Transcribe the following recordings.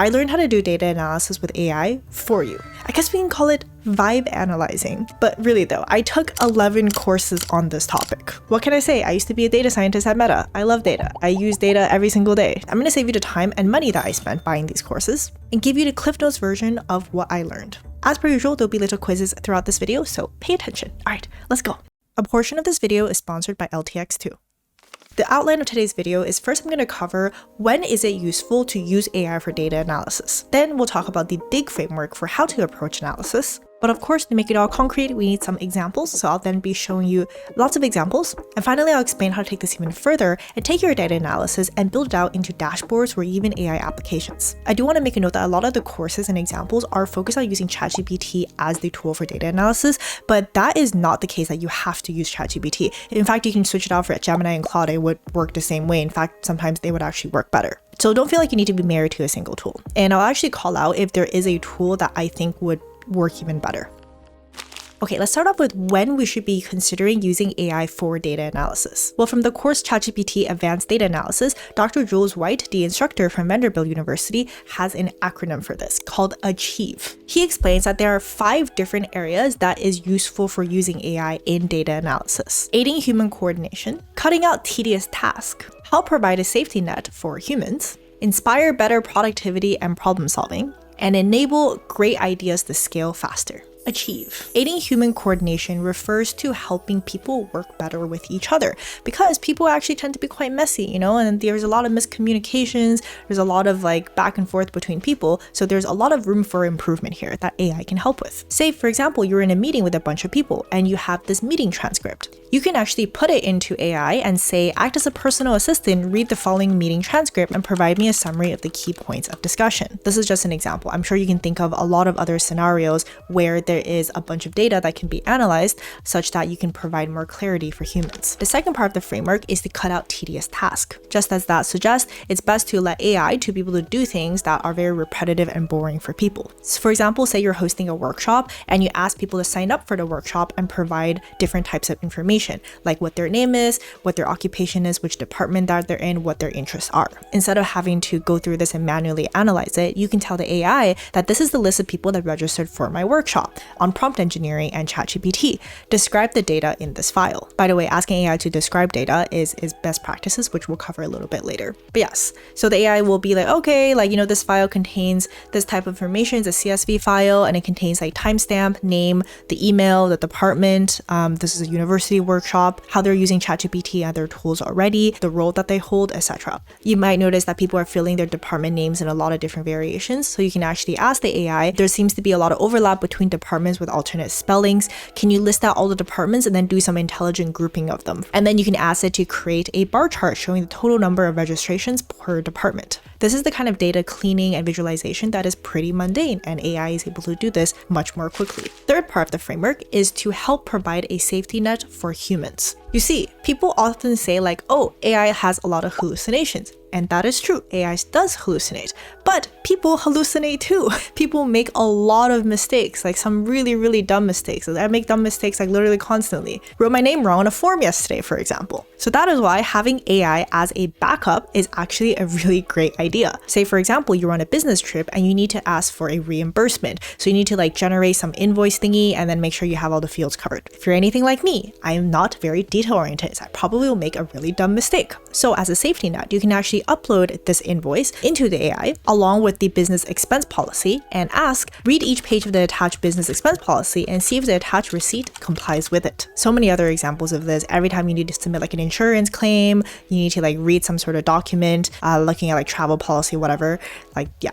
I learned how to do data analysis with AI for you. I guess we can call it vibe analyzing. But really though, I took 11 courses on this topic. What can I say? I used to be a data scientist at Meta. I love data. I use data every single day. I'm gonna save you the time and money that I spent buying these courses and give you the Cliff Notes version of what I learned. As per usual, there'll be little quizzes throughout this video, so pay attention. All right, let's go. A portion of this video is sponsored by LTX2. The outline of today's video is first I'm going to cover when is it useful to use AI for data analysis. Then we'll talk about the DIG framework for how to approach analysis. But of course, to make it all concrete, we need some examples, so I'll then be showing you lots of examples. And finally, I'll explain how to take this even further and take your data analysis and build it out into dashboards or even AI applications. I do want to make a note that a lot of the courses and examples are focused on using ChatGPT as the tool for data analysis, but that is not the case that you have to use ChatGPT. In fact, you can switch it out for Gemini and Claude. It would work the same way. In fact, sometimes they would actually work better. So don't feel like you need to be married to a single tool. And I'll actually call out if there is a tool that I think would work even better. Okay, let's start off with when we should be considering using AI for data analysis. Well, from the course ChatGPT Advanced Data Analysis, Dr. Jules White, the instructor from Vanderbilt University, has an acronym for this called ACHIEVE. He explains that there are 5 different areas that is useful for using AI in data analysis: aiding human coordination, cutting out tedious tasks, help provide a safety net for humans, inspire better productivity and problem solving, and enable great ideas to scale faster. ACHIEVE. Aiding human coordination refers to helping people work better with each other, because people actually tend to be quite messy, and there's a lot of miscommunications, there's a lot of back and forth between people, so there's a lot of room for improvement here that AI can help with. Say, for example, you're in a meeting with a bunch of people and you have this meeting transcript. You can actually put it into AI and say, act as a personal assistant, read the following meeting transcript and provide me a summary of the key points of discussion. This is just an example. I'm sure you can think of a lot of other scenarios where there is a bunch of data that can be analyzed such that you can provide more clarity for humans. The second part of the framework is to cut out tedious tasks. Just as that suggests, it's best to let AI to be able to do things that are very repetitive and boring for people. So for example, say you're hosting a workshop and you ask people to sign up for the workshop and provide different types of information, like what their name is, what their occupation is, which department that they're in, what their interests are. Instead of having to go through this and manually analyze it, you can tell the AI that this is the list of people that registered for my workshop on prompt engineering and ChatGPT. Describe the data in this file. By the way, asking AI to describe data is best practices, which we'll cover a little bit later. But yes, so the AI will be like, okay, this file contains this type of information, it's a CSV file, and it contains timestamp, name, the email, the department, this is a university workshop, how they're using ChatGPT and other tools already, the role that they hold, etc. You might notice that people are filling their department names in a lot of different variations, so you can actually ask the AI, there seems to be a lot of overlap between departments with alternate spellings. Can you list out all the departments and then do some intelligent grouping of them? And then you can ask it to create a bar chart showing the total number of registrations per department. This is the kind of data cleaning and visualization that is pretty mundane, and AI is able to do this much more quickly. Third part of the framework is to help provide a safety net for humans. You see, people often say oh, AI has a lot of hallucinations. And that is true, AI does hallucinate, but people hallucinate too. People make a lot of mistakes, some really, really dumb mistakes. I make dumb mistakes literally constantly. Wrote my name wrong on a form yesterday, for example. So that is why having AI as a backup is actually a really great idea. Say, for example, you're on a business trip and you need to ask for a reimbursement. So you need to generate some invoice thingy and then make sure you have all the fields covered. If you're anything like me, I am not very detail oriented. So I probably will make a really dumb mistake. So as a safety net, you can actually upload this invoice into the AI along with the business expense policy and ask, read each page of the attached business expense policy and see if the attached receipt complies with it. So many other examples of this. Every time you need to submit an insurance claim, you need to read some sort of document, looking at travel policy, whatever.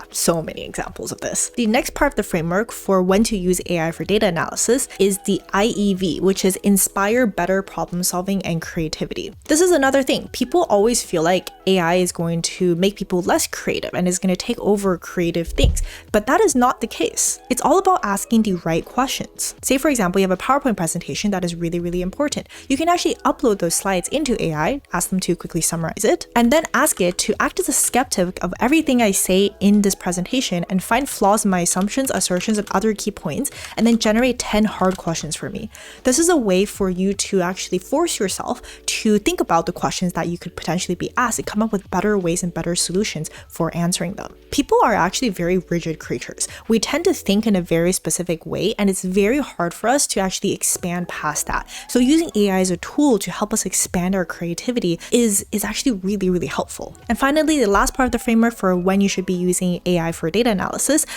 So many examples of this. The next part of the framework for when to use AI for data analysis is the IEV, which is inspire better problem solving and creativity. This is another thing. People always feel like AI is going to make people less creative and is going to take over creative things, but that is not the case. It's all about asking the right questions. Say, for example, you have a PowerPoint presentation that is really, really important. You can actually upload those slides into AI, ask them to quickly summarize it, and then ask it to act as a skeptic of everything I say in this presentation and find flaws in my assumptions, assertions, and other key points, and then generate 10 hard questions for me. This is a way for you to actually force yourself to think about the questions that you could potentially be asked and come up with better better ways and better solutions for answering them. People are actually very rigid creatures. We tend to think in a very specific way, and it's very hard for us to actually expand past that. So using AI as a tool to help us expand our creativity is actually really, really helpful. And finally, the last part of the framework for when you should be using AI for data analysis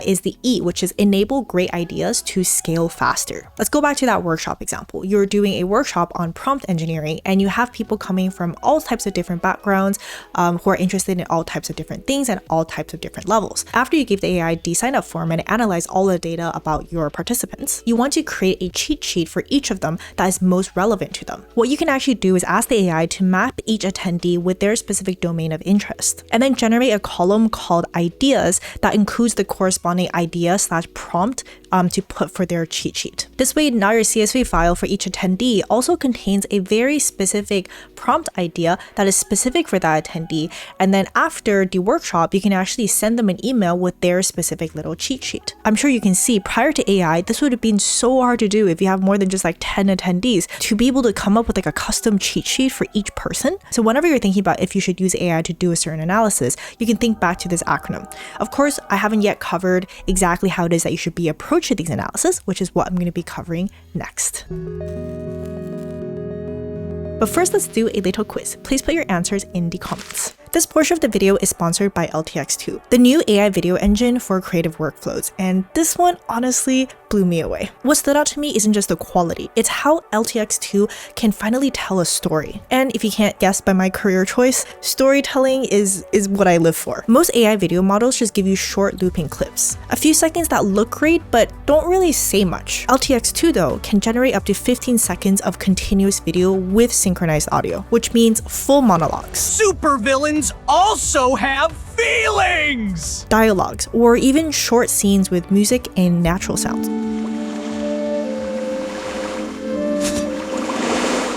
is the E, which is enable great ideas to scale faster. Let's go back to that workshop example. You're doing a workshop on prompt engineering, and you have people coming from all types of different backgrounds who are interested in all types of different things and all types of different levels. After you give the AI the sign up form and analyze all the data about your participants, you want to create a cheat sheet for each of them that is most relevant to them. What you can actually do is ask the AI to map each attendee with their specific domain of interest, and then generate a column called ideas that includes the corresponding idea/prompt to put for their cheat sheet. This way, now your CSV file for each attendee also contains a very specific prompt idea that is specific for that attendee, and then after the workshop, you can actually send them an email with their specific little cheat sheet. I'm sure you can see prior to AI, this would have been so hard to do if you have more than just like 10 attendees to be able to come up with like a custom cheat sheet for each person. So whenever you're thinking about if you should use AI to do a certain analysis, you can think back to this acronym. Of course, I haven't yet covered exactly how it is that you should be approaching these analysis, which is what I'm going to be covering next. But first, let's do a little quiz. Please put your answers in the comments. This portion of the video is sponsored by LTX2, the new AI video engine for creative workflows, and this one honestly blew me away. What stood out to me isn't just the quality, it's how LTX2 can finally tell a story. And if you can't guess by my career choice, storytelling is what I live for. Most AI video models just give you short looping clips, a few seconds that look great but don't really say much. LTX2 though can generate up to 15 seconds of continuous video with synchronized audio, which means full monologues. Supervillains also have feelings! Dialogues, or even short scenes with music and natural sounds.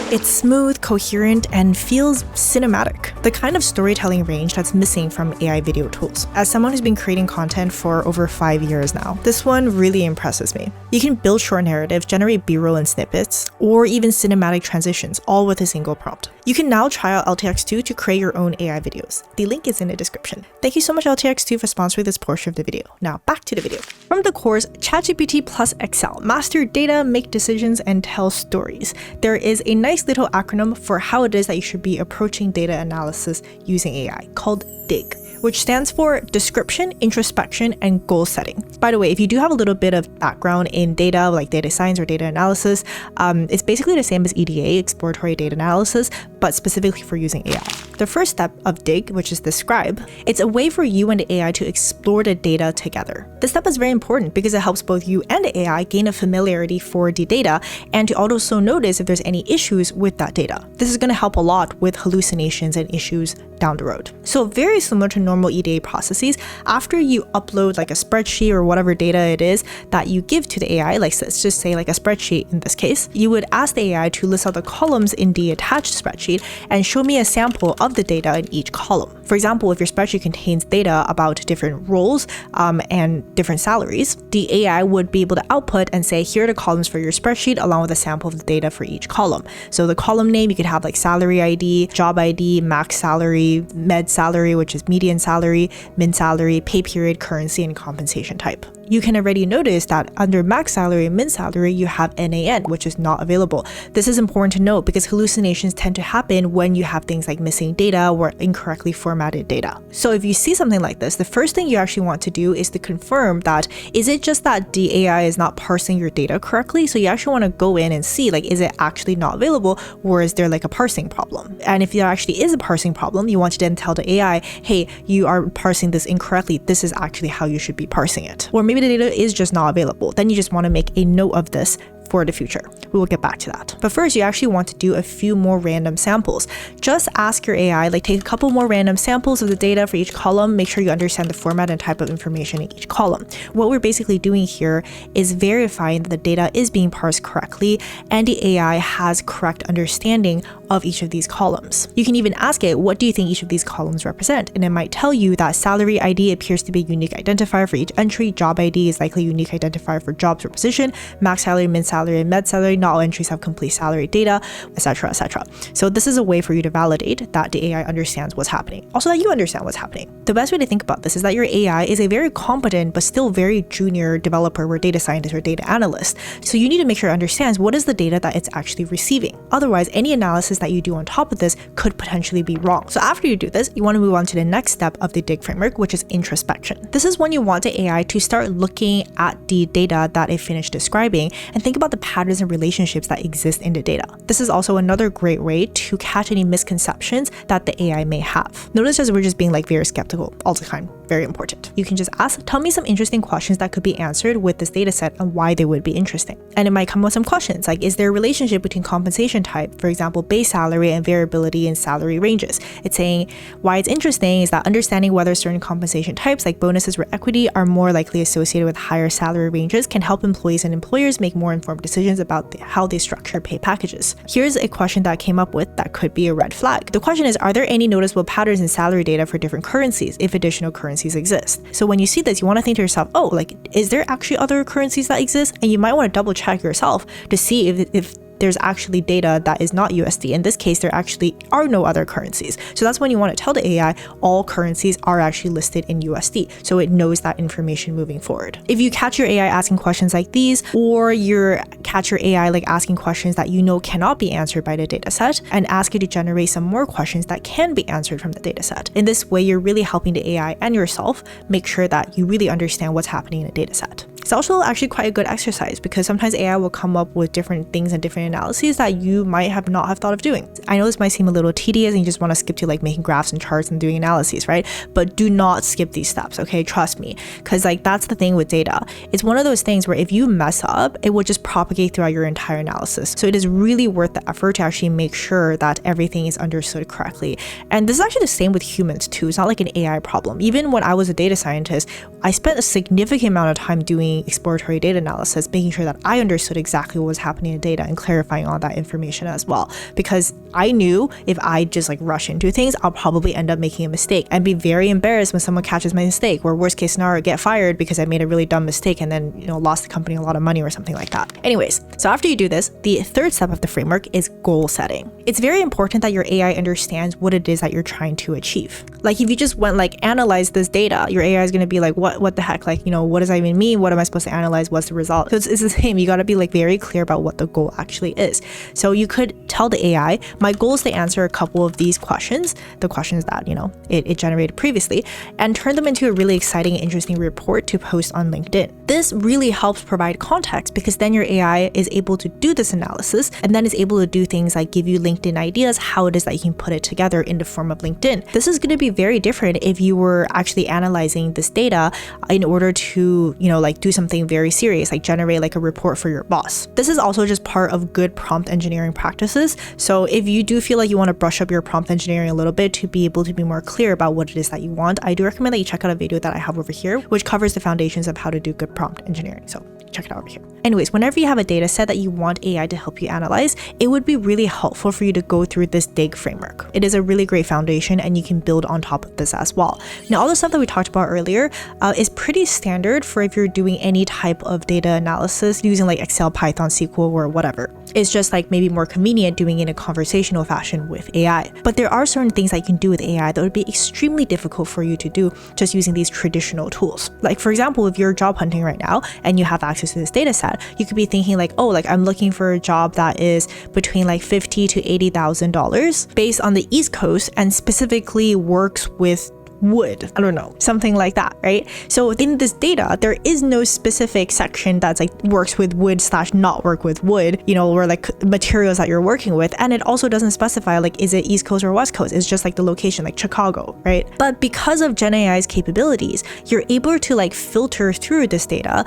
It's smooth, coherent, and feels cinematic, the kind of storytelling range that's missing from AI video tools. As someone who's been creating content for over 5 years now, this one really impresses me. You can build short narratives, generate B-roll and snippets, or even cinematic transitions, all with a single prompt. You can now try out LTX2 to create your own AI videos. The link is in the description. Thank you so much LTX2 for sponsoring this portion of the video. Now back to the video. From the course ChatGPT plus Excel, master data, make decisions, and tell stories, there is a nice little acronym for how it is that you should be approaching data analysis using AI called DIG, which stands for Description, Introspection, and Goal Setting. By the way, if you do have a little bit of background in data, like data science or data analysis, it's basically the same as EDA, exploratory data analysis, but specifically for using AI. The first step of DIG, which is describe, it's a way for you and the AI to explore the data together. This step is very important because it helps both you and the AI gain a familiarity for the data and to also notice if there's any issues with that data. This is going to help a lot with hallucinations and issues down the road. So very similar to normal EDA processes, after you upload like a spreadsheet or whatever data it is that you give to the AI, like let's just say like a spreadsheet in this case, you would ask the AI to list out the columns in the attached spreadsheet and show me a sample of the data in each column. For example, if your spreadsheet contains data about different roles and different salaries, the AI would be able to output and say, here are the columns for your spreadsheet along with a sample of the data for each column. So the column name, you could have like salary ID, job ID, max salary, med salary, which is median salary, min salary, pay period, currency, and compensation type. You can already notice that under max salary and min salary, you have NAN, which is not available. This is important to note because hallucinations tend to happen when you have things like missing data or incorrectly formatted data. So if you see something like this, the first thing you actually want to do is to confirm that, is it just that the AI is not parsing your data correctly? So you actually want to go in and see, like, is it actually not available, or is there like a parsing problem? And if there actually is a parsing problem, you want to then tell the AI, hey, you are parsing this incorrectly. This is actually how you should be parsing it. Or maybe the data is just not available. Then you just want to make a note of this for the future. We will get back to that. But first, you actually want to do a few more random samples. Just ask your AI, like take a couple more random samples of the data for each column. Make sure you understand the format and type of information in each column. What we're basically doing here is verifying that the data is being parsed correctly and the AI has correct understanding of each of these columns. You can even ask it, what do you think each of these columns represent? And it might tell you that salary ID appears to be a unique identifier for each entry, job ID is likely a unique identifier for jobs or position, max salary, min salary salary and med salary, not all entries have complete salary data, etc., etc. So this is a way for you to validate that the AI understands what's happening. Also that you understand what's happening. The best way to think about this is that your AI is a very competent but still very junior developer or data scientist or data analyst. So you need to make sure it understands what is the data that it's actually receiving. Otherwise, any analysis that you do on top of this could potentially be wrong. So after you do this, you want to move on to the next step of the DIG framework, which is introspection. This is when you want the AI to start looking at the data that it finished describing and think about the patterns and relationships that exist in the data. This is also another great way to catch any misconceptions that the AI may have. Notice as we're just being like very skeptical all the time. Very important. You can just ask, tell me some interesting questions that could be answered with this data set and why they would be interesting. And it might come with some questions like, is there a relationship between compensation type, for example, base salary and variability in salary ranges? It's saying why it's interesting is that understanding whether certain compensation types like bonuses or equity are more likely associated with higher salary ranges can help employees and employers make more informed decisions about how they structure pay packages. Here's a question that I came up with that could be a red flag. The question is, are there any noticeable patterns in salary data for different currencies if additional currencies exist? So when you see this, you want to think to yourself, oh, like, is there actually other currencies that exist? And you might want to double check yourself to see if there's actually data that is not USD. In this case, there actually are no other currencies. So that's when you want to tell the AI all currencies are actually listed in USD. So it knows that information moving forward. If you catch your AI asking questions like these, or you catch your AI like asking questions that you know cannot be answered by the data set, and ask it to generate some more questions that can be answered from the data set. In this way, you're really helping the AI and yourself make sure that you really understand what's happening in the data set. It's also actually quite a good exercise because sometimes AI will come up with different things and different analyses that you might have not have thought of doing. I know this might seem a little tedious and you just want to skip to like making graphs and charts and doing analyses, right? But do not skip these steps, okay? Trust me. Because like that's the thing with data. It's one of those things where if you mess up, it will just propagate throughout your entire analysis. So it is really worth the effort to actually make sure that everything is understood correctly. And this is actually the same with humans too. It's not like an AI problem. Even when I was a data scientist, I spent a significant amount of time doing exploratory data analysis, making sure that I understood exactly what was happening in data and clarifying all that information as well. Because I knew if I just like rush into things, I'll probably end up making a mistake and be very embarrassed when someone catches my mistake, or worst case scenario, get fired because I made a really dumb mistake and then, lost the company a lot of money or something like that. Anyways, so after you do this, the third step of the framework is goal setting. It's very important that your AI understands what it is that you're trying to achieve. Like if you just went like analyze this data, your AI is going to be like, what the heck? Like, what does that even mean? What am I supposed to analyze? What's the result? So it's the same. You got to be like very clear about what the goal actually is. So you could tell the AI, my goal is to answer a couple of these questions, the questions that, it generated previously, and turn them into a really exciting and interesting report to post on LinkedIn. This really helps provide context because then your AI is able to do this analysis and then is able to do things like give you LinkedIn ideas, how it is that you can put it together in the form of LinkedIn. This is going to be very different if you were actually analyzing this data in order to, do something very serious, like generate like a report for your boss. This is also just part of good prompt engineering practices. So if you do feel like you want to brush up your prompt engineering a little bit to be able to be more clear about what it is that you want, I do recommend that you check out a video that I have over here, which covers the foundations of how to do good prompt engineering. So check it out over here. Anyways, whenever you have a data set that you want AI to help you analyze, it would be really helpful for you to go through this DIG framework. It is a really great foundation and you can build on top of this as well. Now, all the stuff that we talked about earlier is pretty standard for if you're doing any type of data analysis using like Excel, Python, SQL, or whatever. It's just like maybe more convenient doing it in a conversational fashion with AI. But there are certain things that you can do with AI that would be extremely difficult for you to do just using these traditional tools. Like for example, if you're job hunting right now and you have access to this data set, you could be thinking like, oh, like I'm looking for a job that is between like $50,000 to $80,000 based on the East Coast and specifically works with wood. I don't know, something like that, right? So within this data, there is no specific section that's like works with wood / not work with wood, or like materials that you're working with. And it also doesn't specify like, is it East Coast or West Coast? It's just like the location, like Chicago, right? But because of Gen AI's capabilities, you're able to like filter through this data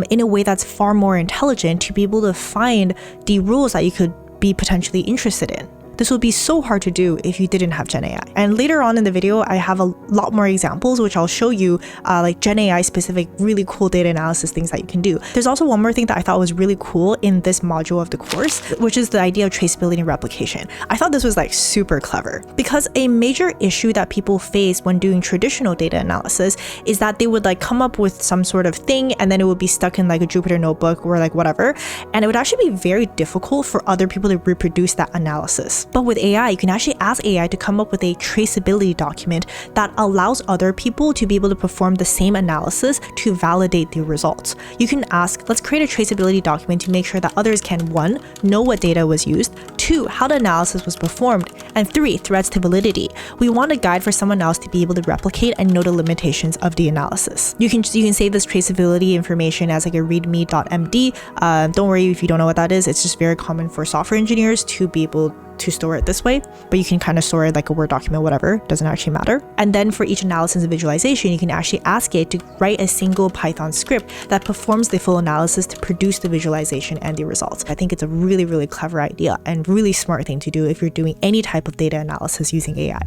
in a way that's far more intelligent to be able to find the rules that you could be potentially interested in. This would be so hard to do if you didn't have Gen AI. And later on in the video, I have a lot more examples, which I'll show you like Gen AI specific, really cool data analysis things that you can do. There's also one more thing that I thought was really cool in this module of the course, which is the idea of traceability replication. I thought this was like super clever because a major issue that people face when doing traditional data analysis is that they would like come up with some sort of thing and then it would be stuck in like a Jupyter notebook or like whatever. And it would actually be very difficult for other people to reproduce that analysis. But with AI, you can actually ask AI to come up with a traceability document that allows other people to be able to perform the same analysis to validate the results. You can ask, let's create a traceability document to make sure that others can 1, know what data was used, 2, how the analysis was performed, and 3, threats to validity. We want a guide for someone else to be able to replicate and know the limitations of the analysis. You can save this traceability information as like a readme.md. Don't worry if you don't know what that is. It's just very common for software engineers to be able to store it this way, but you can kind of store it like a Word document, whatever, doesn't actually matter. And then for each analysis and visualization, you can actually ask it to write a single Python script that performs the full analysis to produce the visualization and the results. I think it's a really, really clever idea and really smart thing to do if you're doing any type of data analysis using AI.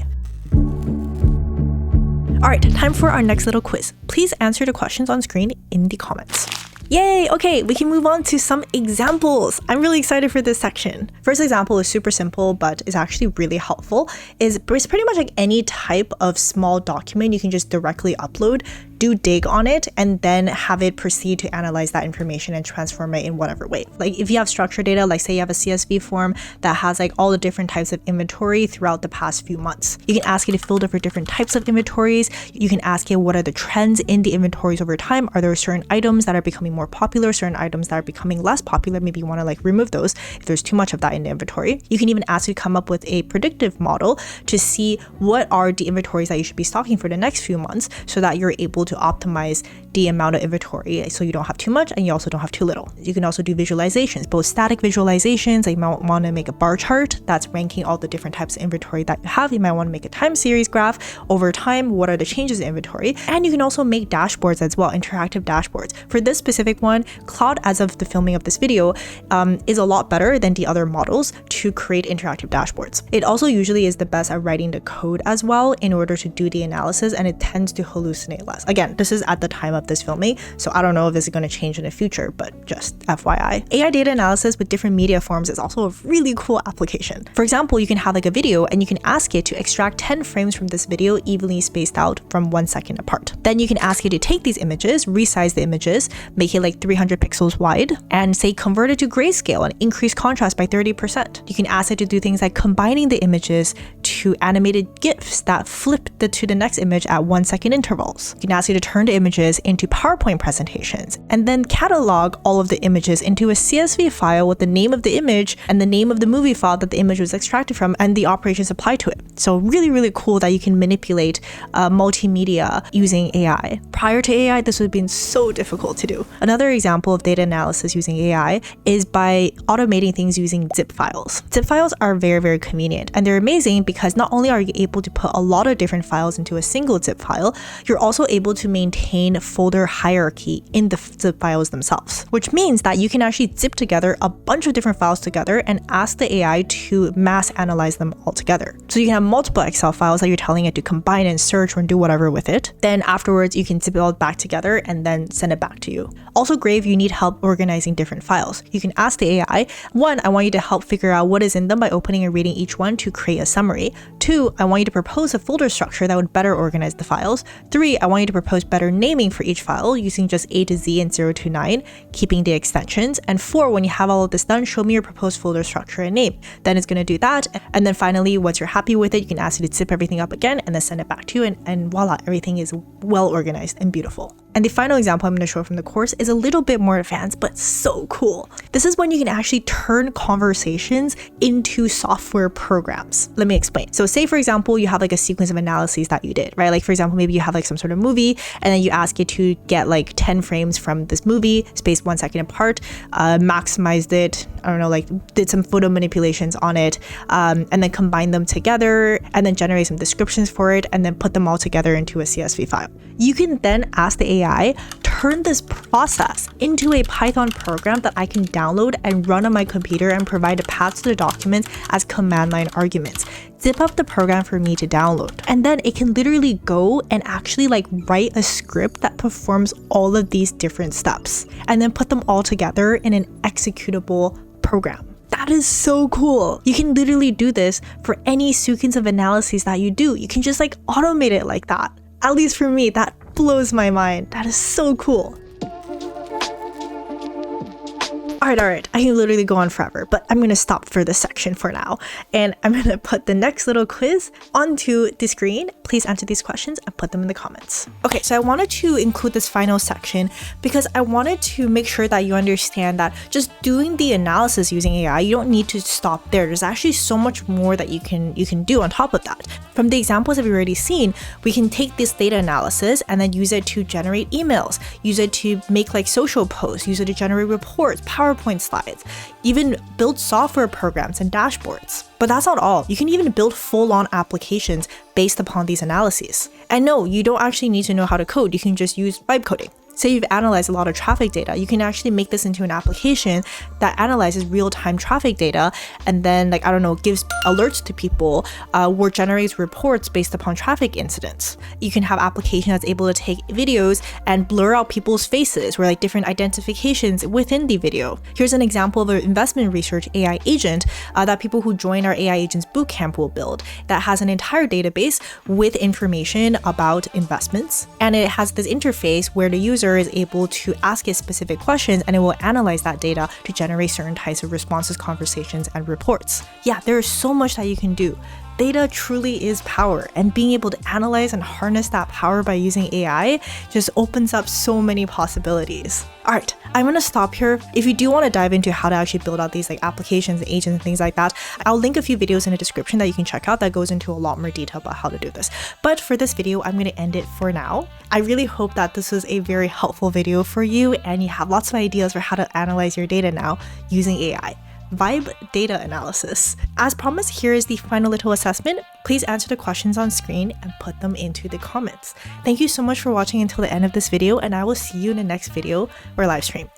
All right, time for our next little quiz. Please answer the questions on screen in the comments. Yay! Okay, we can move on to some examples. I'm really excited for this section. First example is super simple, but is actually really helpful. It's pretty much like any type of small document you can just directly upload, do dig on it, and then have it proceed to analyze that information and transform it in whatever way. Like if you have structured data, like say you have a CSV form that has like all the different types of inventory throughout the past few months. You can ask it to filter for different types of inventories. You can ask it what are the trends in the inventories over time. Are there certain items that are becoming more popular, certain items that are becoming less popular? Maybe you want to like remove those if there's too much of that in the inventory. You can even ask it to come up with a predictive model to see what are the inventories that you should be stocking for the next few months so that you're able to optimize the amount of inventory so you don't have too much and you also don't have too little. You can also do visualizations, both static visualizations. You might want to make a bar chart that's ranking all the different types of inventory that you have. You might want to make a time series graph over time. What are the changes in inventory? And you can also make dashboards as well, interactive dashboards. For this specific one, Claude, as of the filming of this video, is a lot better than the other models to create interactive dashboards. It also usually is the best at writing the code as well in order to do the analysis, and it tends to hallucinate less. Again, this is at the time of this filming, so I don't know if this is going to change in the future, but just FYI. AI data analysis with different media forms is also a really cool application. For example, you can have like a video and you can ask it to extract 10 frames from this video evenly spaced out from 1 second apart. Then you can ask it to take these images, resize the images, make it like 300 pixels wide, and say convert it to grayscale and increase contrast by 30%. You can ask it to do things like combining the images to animated GIFs that flip to the next image at 1 second intervals. You can ask it to turn the images into PowerPoint presentations and then catalog all of the images into a CSV file with the name of the image and the name of the movie file that the image was extracted from and the operations applied to it. So really, really cool that you can manipulate multimedia using AI. Prior to AI, this would have been so difficult to do. Another example of data analysis using AI is by automating things using zip files. Zip files are very, very convenient and they're amazing because not only are you able to put a lot of different files into a single zip file, you're also able to maintain folder hierarchy in the zip files themselves, which means that you can actually zip together a bunch of different files together and ask the AI to mass analyze them all together. So you can have multiple Excel files that you're telling it to combine and search or do whatever with it. Then afterwards, you can zip it all back together and then send it back to you. Also great if you need help organizing different files. You can ask the AI, 1, I want you to help figure out what is in them by opening and reading each one to create a summary. 2, I want you to propose a folder structure that would better organize the files. 3, I want you to propose better naming for each file using just A to Z and 0 to 9, keeping the extensions. And 4, when you have all of this done, show me your proposed folder structure and name. Then it's going to do that. And then finally, once you're happy with it, you can ask it to zip everything up again and then send it back to you. And voila, everything is well organized and beautiful. And the final example I'm going to show from the course is a little bit more advanced, but so cool. This is when you can actually turn conversations into software programs. Let me explain. So say, for example, you have like a sequence of analyses that you did, right? Like, for example, maybe you have like some sort of movie and then you ask it to get like 10 frames from this movie, spaced 1 second apart, maximized it, I don't know, like did some photo manipulations on it, and then combine them together and then generate some descriptions for it and then put them all together into a CSV file. You can then ask the AI, turn this process into a Python program that I can download and run on my computer and provide the paths to the documents as command line arguments. Zip up the program for me to download. And then it can literally go and actually like write a script that performs all of these different steps and then put them all together in an executable program. That is so cool. You can literally do this for any sequence of analyses that you do. You can just like automate it like that. At least for me, that blows my mind. That is so cool. All right, I can literally go on forever, but I'm gonna stop for this section for now. And I'm gonna put the next little quiz onto the screen. Please answer these questions and put them in the comments. Okay, so I wanted to include this final section because I wanted to make sure that you understand that just doing the analysis using AI, you don't need to stop there. There's actually so much more that you can do on top of that. From the examples that we've already seen, we can take this data analysis and then use it to generate emails, use it to make like social posts, use it to generate reports, PowerPoint slides, even build software programs and dashboards. But that's not all. You can even build full-on applications based upon these analyses. And no, you don't actually need to know how to code. You can just use vibe coding. Say you've analyzed a lot of traffic data, you can actually make this into an application that analyzes real-time traffic data and then gives alerts to people or generates reports based upon traffic incidents. You can have application that's able to take videos and blur out people's faces or like different identifications within the video. Here's an example of an investment research AI agent that people who join our AI agents bootcamp will build that has an entire database with information about investments. And it has this interface where the user is able to ask it specific questions and it will analyze that data to generate certain types of responses, conversations, and reports. Yeah, there is so much that you can do. Data truly is power, and being able to analyze and harness that power by using AI just opens up so many possibilities. All right, I'm gonna stop here. If you do want to dive into how to actually build out these like applications, agents, and things like that, I'll link a few videos in the description that you can check out that goes into a lot more detail about how to do this. But for this video, I'm gonna end it for now. I really hope that this was a very helpful video for you and you have lots of ideas for how to analyze your data now using AI. Vibe data analysis. As promised, here is the final little assessment. Please answer the questions on screen and put them into the comments. Thank you so much for watching until the end of this video, and I will see you in the next video or live stream.